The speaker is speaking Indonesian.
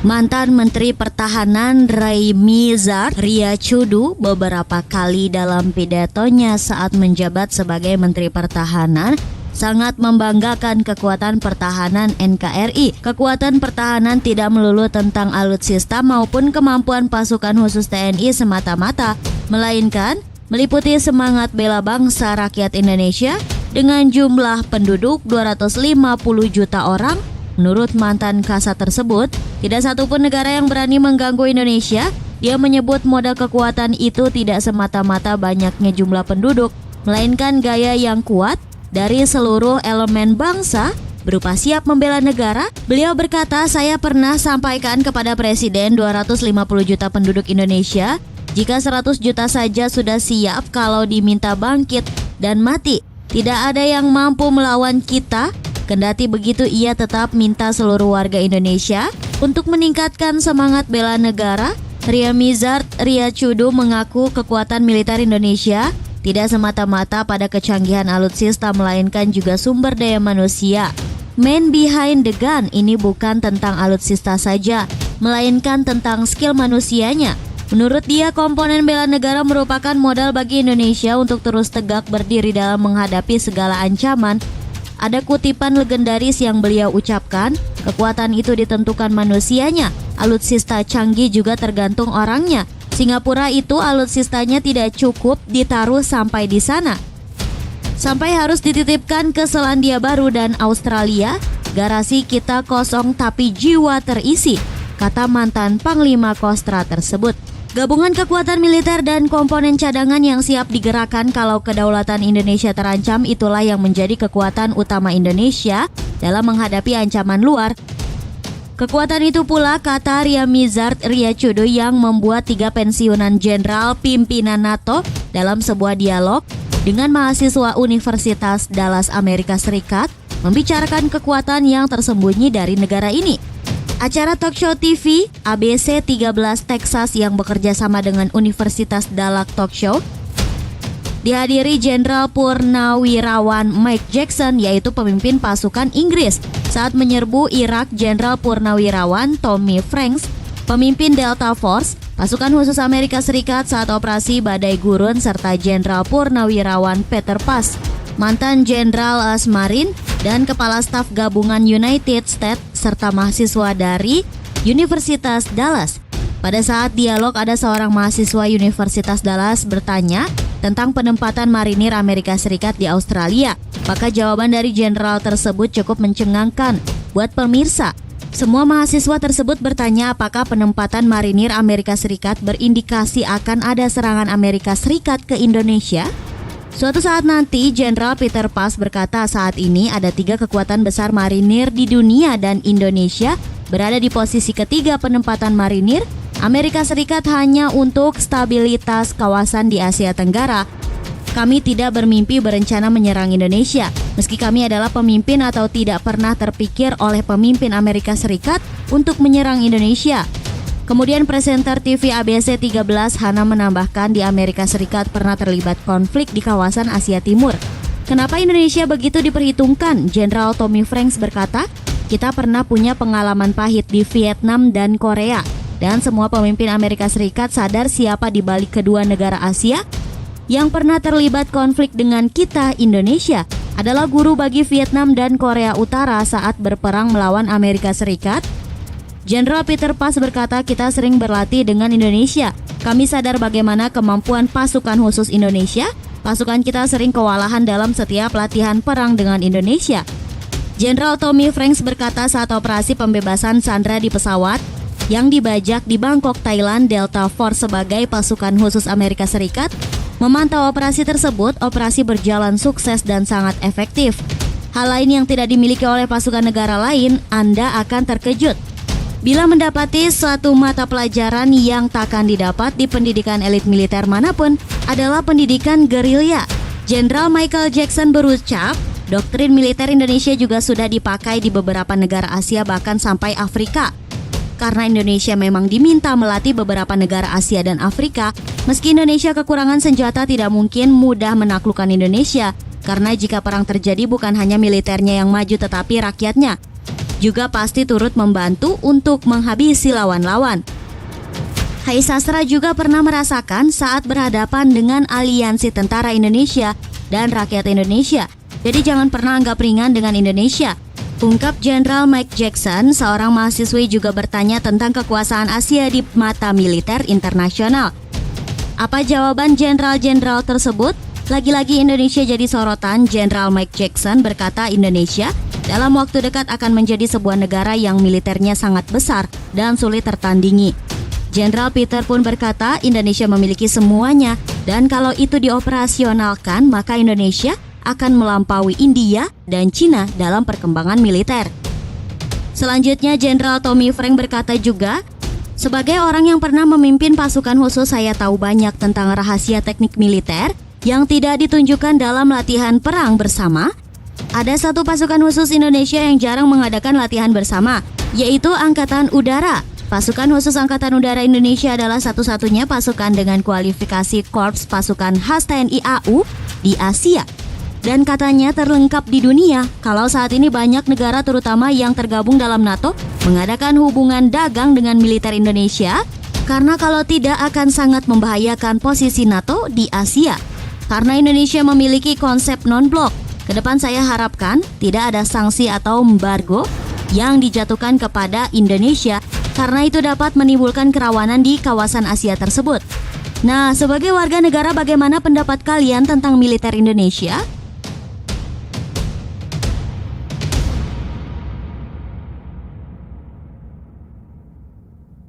Mantan Menteri Pertahanan Raimizard Riyacudu beberapa kali dalam pidatonya saat menjabat sebagai Menteri Pertahanan sangat membanggakan kekuatan pertahanan NKRI. Kekuatan pertahanan tidak melulu tentang alutsista maupun kemampuan pasukan khusus TNI semata-mata, melainkan meliputi semangat bela bangsa rakyat Indonesia dengan jumlah penduduk 250 juta orang. Menurut mantan Kasat tersebut, tidak satupun negara yang berani mengganggu Indonesia. Dia menyebut modal kekuatan itu tidak semata-mata banyaknya jumlah penduduk, melainkan gaya yang kuat dari seluruh elemen bangsa berupa siap membela negara. Beliau berkata, "Saya pernah sampaikan kepada Presiden 250 juta penduduk Indonesia, jika 100 juta saja sudah siap kalau diminta bangkit dan mati. Tidak ada yang mampu melawan kita." Kendati begitu, ia tetap minta seluruh warga Indonesia untuk meningkatkan semangat bela negara. Raimizard Riyacudu mengaku kekuatan militer Indonesia tidak semata-mata pada kecanggihan alutsista, melainkan juga sumber daya manusia. Man behind the gun ini bukan tentang alutsista saja, melainkan tentang skill manusianya. Menurut dia, komponen bela negara merupakan modal bagi Indonesia untuk terus tegak berdiri dalam menghadapi segala ancaman. Ada kutipan legendaris yang beliau ucapkan, "Kekuatan itu ditentukan manusianya, alutsista canggih juga tergantung orangnya. Singapura itu alutsistanya tidak cukup ditaruh sampai di sana, sampai harus dititipkan ke Selandia Baru dan Australia. Garasi kita kosong tapi jiwa terisi," kata mantan Panglima Kostra tersebut. Gabungan kekuatan militer dan komponen cadangan yang siap digerakkan kalau kedaulatan Indonesia terancam, itulah yang menjadi kekuatan utama Indonesia dalam menghadapi ancaman luar. Kekuatan itu pula, kata Raimizard Riyacudu, yang membuat 3 pensiunan jenderal pimpinan NATO dalam sebuah dialog dengan mahasiswa Universitas Dallas Amerika Serikat membicarakan kekuatan yang tersembunyi dari negara ini. Acara talkshow TV ABC 13 Texas yang bekerja sama dengan Universitas Dallas Talk Show dihadiri Jenderal Purnawirawan Mike Jackson, yaitu pemimpin pasukan Inggris. Saat menyerbu Irak, Jenderal Purnawirawan Tommy Franks, pemimpin Delta Force, pasukan khusus Amerika Serikat saat operasi Badai Gurun, serta Jenderal Purnawirawan Peter Pass, mantan Jenderal Marine dan Kepala Staf Gabungan United States, serta mahasiswa dari Universitas Dallas. Pada saat dialog, ada seorang mahasiswa Universitas Dallas bertanya tentang penempatan marinir Amerika Serikat di Australia. Maka jawaban dari jenderal tersebut cukup mencengangkan buat pemirsa. Semua mahasiswa tersebut bertanya apakah penempatan marinir Amerika Serikat berindikasi akan ada serangan Amerika Serikat ke Indonesia. Suatu saat nanti, Jenderal Peter Pass berkata, saat ini ada 3 kekuatan besar marinir di dunia dan Indonesia berada di posisi ketiga penempatan marinir Amerika Serikat hanya untuk stabilitas kawasan di Asia Tenggara. Kami tidak bermimpi berencana menyerang Indonesia. Meski kami adalah pemimpin, atau tidak pernah terpikir oleh pemimpin Amerika Serikat untuk menyerang Indonesia. Kemudian presenter TV ABC 13 Hana menambahkan, di Amerika Serikat pernah terlibat konflik di kawasan Asia Timur. Kenapa Indonesia begitu diperhitungkan? Jenderal Tommy Franks berkata, "Kita pernah punya pengalaman pahit di Vietnam dan Korea. Dan semua pemimpin Amerika Serikat sadar siapa di balik kedua negara Asia yang pernah terlibat konflik dengan kita. Indonesia adalah guru bagi Vietnam dan Korea Utara saat berperang melawan Amerika Serikat." Jenderal Peter Pass berkata, "Kita sering berlatih dengan Indonesia. Kami sadar bagaimana kemampuan pasukan khusus Indonesia. Pasukan kita sering kewalahan dalam setiap latihan perang dengan Indonesia." Jenderal Tommy Franks berkata, saat operasi pembebasan sandera di pesawat yang dibajak di Bangkok, Thailand, Delta Force sebagai pasukan khusus Amerika Serikat memantau operasi tersebut. Operasi berjalan sukses dan sangat efektif. Hal lain yang tidak dimiliki oleh pasukan negara lain, Anda akan terkejut bila mendapati suatu mata pelajaran yang takkan didapat di pendidikan elit militer manapun, adalah pendidikan gerilya. Jenderal Michael Jackson berucap, doktrin militer Indonesia juga sudah dipakai di beberapa negara Asia, bahkan sampai Afrika. Karena Indonesia memang diminta melatih beberapa negara Asia dan Afrika, meski Indonesia kekurangan senjata, tidak mungkin mudah menaklukkan Indonesia. Karena jika perang terjadi, bukan hanya militernya yang maju tetapi rakyatnya. juga pasti turut membantu untuk menghabisi lawan-lawan. Hai Sastra juga pernah merasakan saat berhadapan dengan aliansi tentara Indonesia dan rakyat Indonesia. Jadi jangan pernah anggap ringan dengan Indonesia. Ungkap Jenderal Mike Jackson, seorang mahasiswi juga bertanya tentang kekuasaan Asia di mata militer internasional. Apa jawaban jenderal-jenderal tersebut? Lagi-lagi Indonesia jadi sorotan. Jenderal Mike Jackson berkata Indonesia dalam waktu dekat akan menjadi sebuah negara yang militernya sangat besar dan sulit tertandingi. Jenderal Peter pun berkata Indonesia memiliki semuanya dan kalau itu dioperasionalkan maka Indonesia akan melampaui India dan Cina dalam perkembangan militer. Selanjutnya Jenderal Tommy Frank berkata juga, sebagai orang yang pernah memimpin pasukan khusus saya tahu banyak tentang rahasia teknik militer yang tidak ditunjukkan dalam latihan perang bersama. Ada satu pasukan khusus Indonesia yang jarang mengadakan latihan bersama, yaitu Angkatan Udara. Pasukan khusus Angkatan Udara Indonesia adalah satu-satunya pasukan dengan kualifikasi Korps Pasukan Khas TNI AU di Asia. Dan katanya terlengkap di dunia. Kalau saat ini banyak negara terutama yang tergabung dalam NATO mengadakan hubungan dagang dengan militer Indonesia, karena kalau tidak akan sangat membahayakan posisi NATO di Asia. Karena Indonesia memiliki konsep non-blok, ke depan saya harapkan tidak ada sanksi atau embargo yang dijatuhkan kepada Indonesia karena itu dapat menimbulkan kerawanan di kawasan Asia tersebut. Nah, sebagai warga negara bagaimana pendapat kalian tentang militer Indonesia?